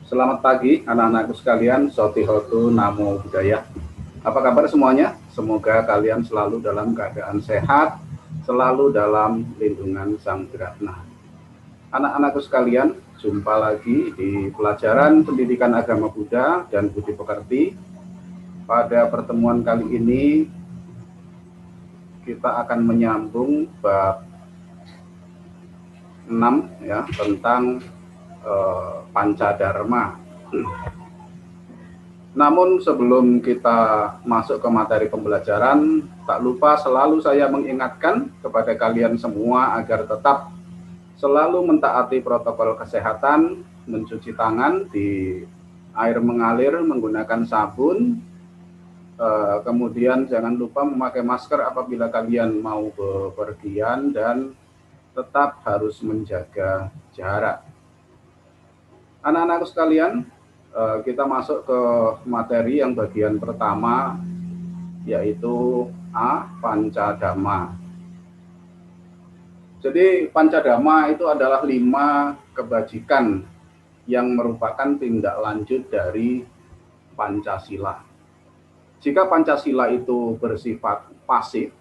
Selamat pagi anak-anakku sekalian, Sotihotu Namo Buddhaya. Apa kabar semuanya? Semoga kalian selalu dalam keadaan sehat, selalu dalam lindungan Sang Wiratna. Anak-anakku sekalian, jumpa lagi di pelajaran Pendidikan Agama Buddha dan Budi Pekerti. Pada pertemuan kali ini, kita akan menyambung bab 6 ya, tentang Pancadharma. Namun sebelum kita masuk ke materi pembelajaran, tak lupa selalu saya mengingatkan kepada kalian semua agar tetap selalu mentaati protokol kesehatan, mencuci tangan di air mengalir menggunakan sabun, kemudian jangan lupa memakai masker apabila kalian mau bepergian dan tetap harus menjaga jarak. Anak-anakku sekalian, kita masuk ke materi yang bagian pertama, yaitu A. Pancadhamma. Jadi Pancadhamma itu adalah 5 kebajikan yang merupakan tindak lanjut dari Pancasila. Jika Pancasila itu bersifat pasif,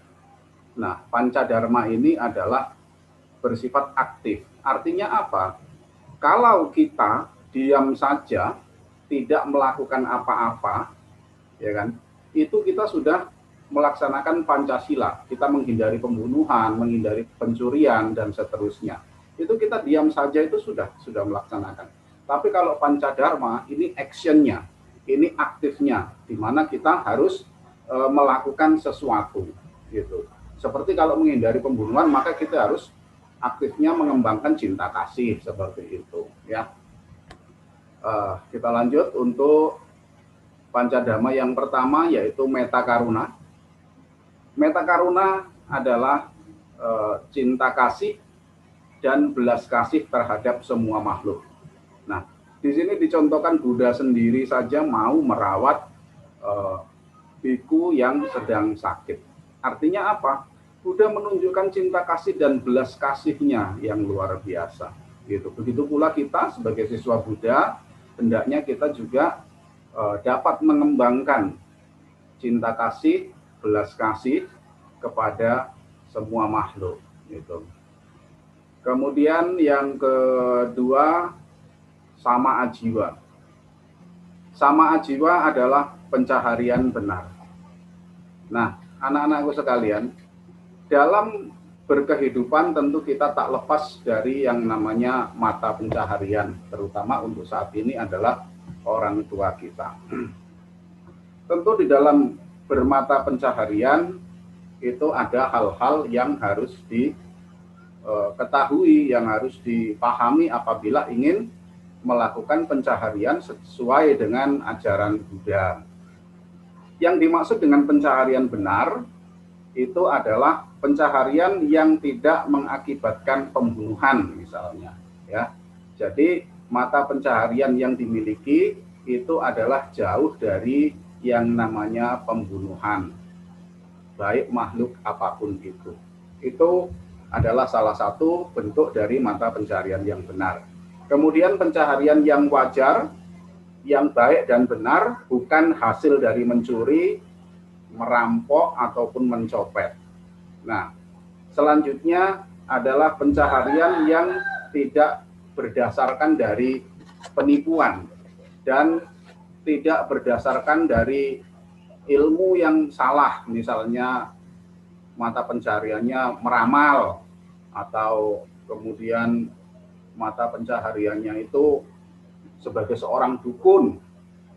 nah Pancadharma ini adalah bersifat aktif. Artinya apa? Kalau kita diam saja, tidak melakukan apa-apa, ya kan? Itu kita sudah melaksanakan Pancasila. Kita menghindari pembunuhan, menghindari pencurian dan seterusnya. Itu kita diam saja itu sudah melaksanakan. Tapi kalau Pancadharma ini actionnya, ini aktifnya, di mana kita harus melakukan sesuatu, gitu. Seperti kalau menghindari pembunuhan, maka kita harus aktifnya mengembangkan cinta kasih seperti itu ya. Kita lanjut untuk Pancadhamma yang pertama, yaitu Metta Karuna. Metta Karuna adalah cinta kasih dan belas kasih terhadap semua makhluk. Nah, di sini dicontohkan Buddha sendiri saja mau merawat biku yang sedang sakit. Artinya apa? Buddha menunjukkan cinta kasih dan belas kasihnya yang luar biasa. Gitu. Begitu pula kita sebagai siswa Buddha, hendaknya kita juga dapat mengembangkan cinta kasih, belas kasih kepada semua makhluk. Gitu. Kemudian yang kedua, Sama Ajiwa. Sama Ajiwa adalah pencaharian benar. Nah, anak-anakku sekalian, dalam berkehidupan tentu kita tak lepas dari yang namanya mata pencaharian, terutama untuk saat ini adalah orang tua kita. Tentu di dalam bermata pencaharian itu ada hal-hal yang harus diketahui, yang harus dipahami apabila ingin melakukan pencaharian sesuai dengan ajaran Buddha. Yang dimaksud dengan pencaharian benar itu adalah pencaharian yang tidak mengakibatkan pembunuhan misalnya ya. Jadi mata pencaharian yang dimiliki itu adalah jauh dari yang namanya pembunuhan, baik makhluk apapun itu. Itu adalah salah satu bentuk dari mata pencaharian yang benar. Kemudian pencaharian yang wajar, yang baik dan benar, bukan hasil dari mencuri, merampok ataupun mencopet. Nah, selanjutnya adalah pencaharian yang tidak berdasarkan dari penipuan dan tidak berdasarkan dari ilmu yang salah, misalnya mata pencahariannya meramal atau kemudian mata pencahariannya itu sebagai seorang dukun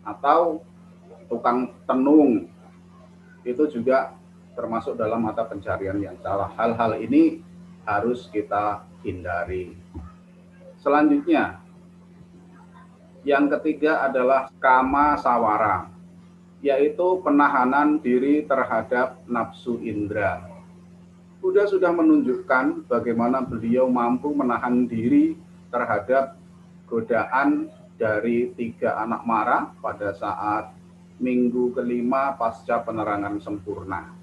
atau tukang tenung. Itu juga termasuk dalam mata pencaharian yang salah. Hal-hal ini harus kita hindari. Selanjutnya, yang ketiga adalah kama sawara, yaitu penahanan diri terhadap nafsu indera. Buddha sudah menunjukkan bagaimana beliau mampu menahan diri terhadap godaan dari 3 anak mara pada saat minggu kelima pasca penerangan sempurna.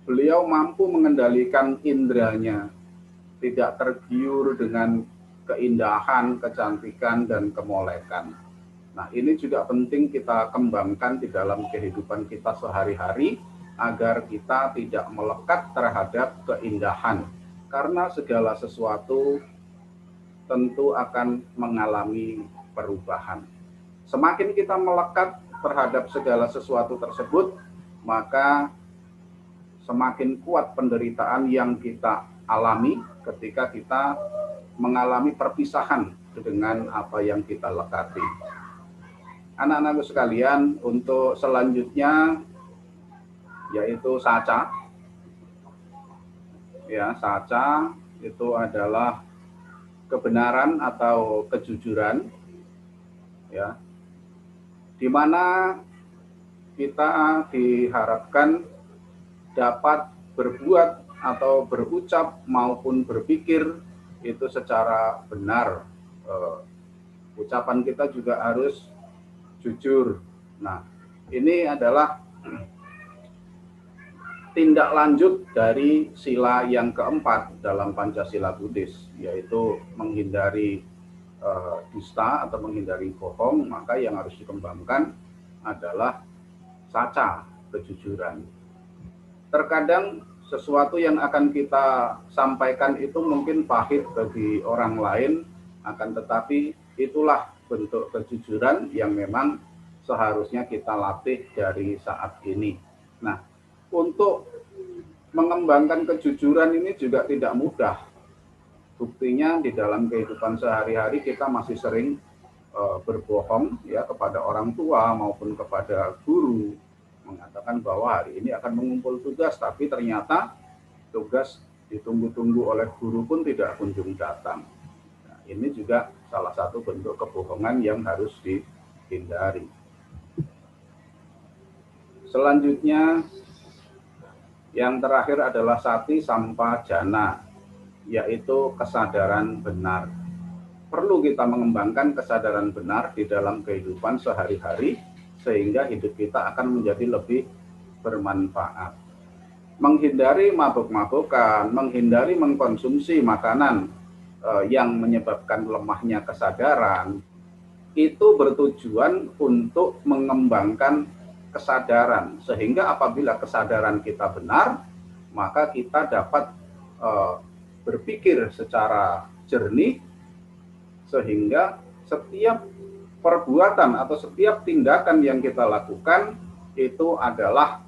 Beliau mampu mengendalikan inderanya, tidak tergiur dengan keindahan, kecantikan, dan kemolekan. Nah, ini juga penting kita kembangkan di dalam kehidupan kita sehari-hari agar kita tidak melekat terhadap keindahan. Karena segala sesuatu tentu akan mengalami perubahan. Semakin kita melekat terhadap segala sesuatu tersebut, maka semakin kuat penderitaan yang kita alami ketika kita mengalami perpisahan dengan apa yang kita lekati. Anak-anakku sekalian, untuk selanjutnya yaitu saca. Ya, saca itu adalah kebenaran atau kejujuran, ya, di mana kita diharapkan dapat berbuat atau berucap maupun berpikir itu secara benar. Ucapan kita juga harus jujur. Nah, ini adalah tindak lanjut dari sila yang keempat dalam Pancasila Buddhis, yaitu menghindari dusta atau menghindari bohong. Maka yang harus dikembangkan adalah saca, kejujuran. Terkadang sesuatu yang akan kita sampaikan itu mungkin pahit bagi orang lain, akan tetapi itulah bentuk kejujuran yang memang seharusnya kita latih dari saat ini. Nah, untuk mengembangkan kejujuran ini juga tidak mudah. Buktinya di dalam kehidupan sehari-hari kita masih sering berbohong ya kepada orang tua maupun kepada guru, mengatakan bahwa hari ini akan mengumpul tugas, tapi ternyata tugas ditunggu-tunggu oleh guru pun tidak kunjung datang. Nah, ini juga salah satu bentuk kebohongan yang harus dihindari. Selanjutnya, yang terakhir adalah sati sampajana, yaitu kesadaran benar. Perlu kita mengembangkan kesadaran benar di dalam kehidupan sehari-hari, sehingga hidup kita akan menjadi lebih bermanfaat. Menghindari mabuk-mabukan, menghindari mengkonsumsi makanan yang menyebabkan lemahnya kesadaran, itu bertujuan untuk mengembangkan kesadaran, sehingga apabila kesadaran kita benar, maka kita dapat berpikir secara jernih, sehingga setiap perbuatan atau setiap tindakan yang kita lakukan itu adalah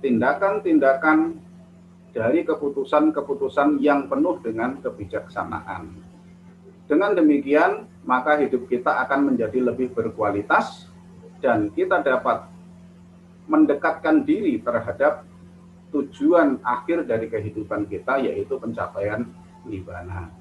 tindakan-tindakan dari keputusan-keputusan yang penuh dengan kebijaksanaan. Dengan demikian, maka hidup kita akan menjadi lebih berkualitas dan kita dapat mendekatkan diri terhadap tujuan akhir dari kehidupan kita, yaitu pencapaian nibbana.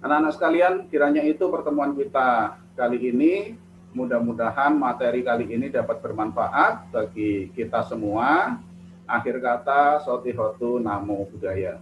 Anak-anak sekalian, kiranya itu pertemuan kita kali ini. Mudah-mudahan materi kali ini dapat bermanfaat bagi kita semua. Akhir kata, Sotihotu Namo Buddhaya.